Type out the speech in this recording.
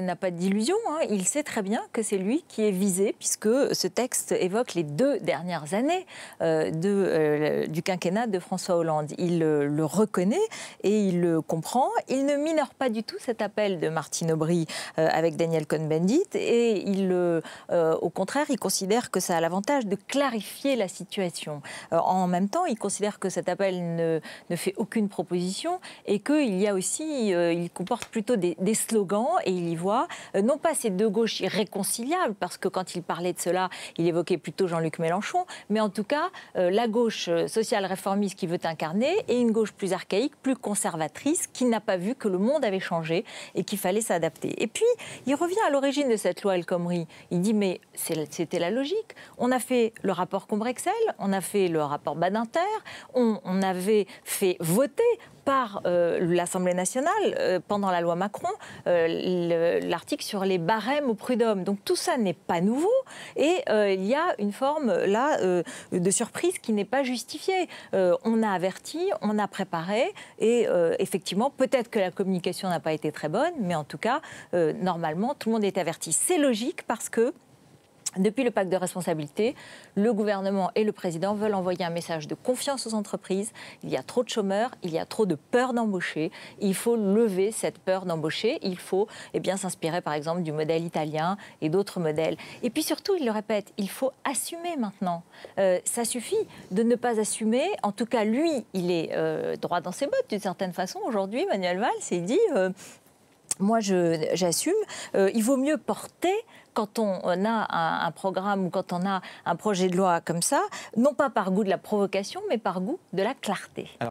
n'a pas d'illusion, hein. Il sait très bien que c'est lui qui est visé, puisque ce texte évoque les 2 dernières années du quinquennat de François Hollande. Il le reconnaît et il le comprend. Il ne minore pas du tout cet appel de Martine Aubry avec Daniel Cohn-Bendit, et au contraire, il considère que ça a l'avantage de clarifier la situation. En même temps, il considère que cet appel ne fait aucune proposition et qu'il y a aussi, il comporte plutôt des slogans, et il y voit non pas ces 2 gauches irréconciliables, parce que quand il parlait de cela, il évoquait plutôt Jean-Luc Mélenchon, mais en tout cas la gauche sociale réformiste qui veut incarner, et une gauche plus archaïque, plus conservatrice, qui n'a pas vu que le monde avait changé et qu'il fallait s'adapter. Et puis, il revient à l'origine de cette loi El Khomri. Il dit, mais c'était la logique. On a fait le rapport Combrexel, on a fait le rapport Badinter, on avait fait voter par l'Assemblée nationale, pendant la loi Macron, l'article sur les barèmes au prud'homme. Donc tout ça n'est pas nouveau, et il y a une forme là de surprise qui n'est pas justifiée. On a averti, on a préparé, et effectivement, peut-être que la communication n'a pas été très bonne, mais en tout cas, normalement, tout le monde est averti. C'est logique parce que depuis le pacte de responsabilité, le gouvernement et le président veulent envoyer un message de confiance aux entreprises. Il y a trop de chômeurs, il y a trop de peur d'embaucher. Il faut lever cette peur d'embaucher. Il faut s'inspirer par exemple du modèle italien et d'autres modèles. Et puis surtout, il le répète, il faut assumer maintenant. Ça suffit de ne pas assumer. En tout cas, lui, il est droit dans ses bottes d'une certaine façon. Aujourd'hui, Manuel Valls s'est dit... moi, j'assume. Il vaut mieux porter quand on a un programme ou quand on a un projet de loi comme ça, non pas par goût de la provocation, mais par goût de la clarté.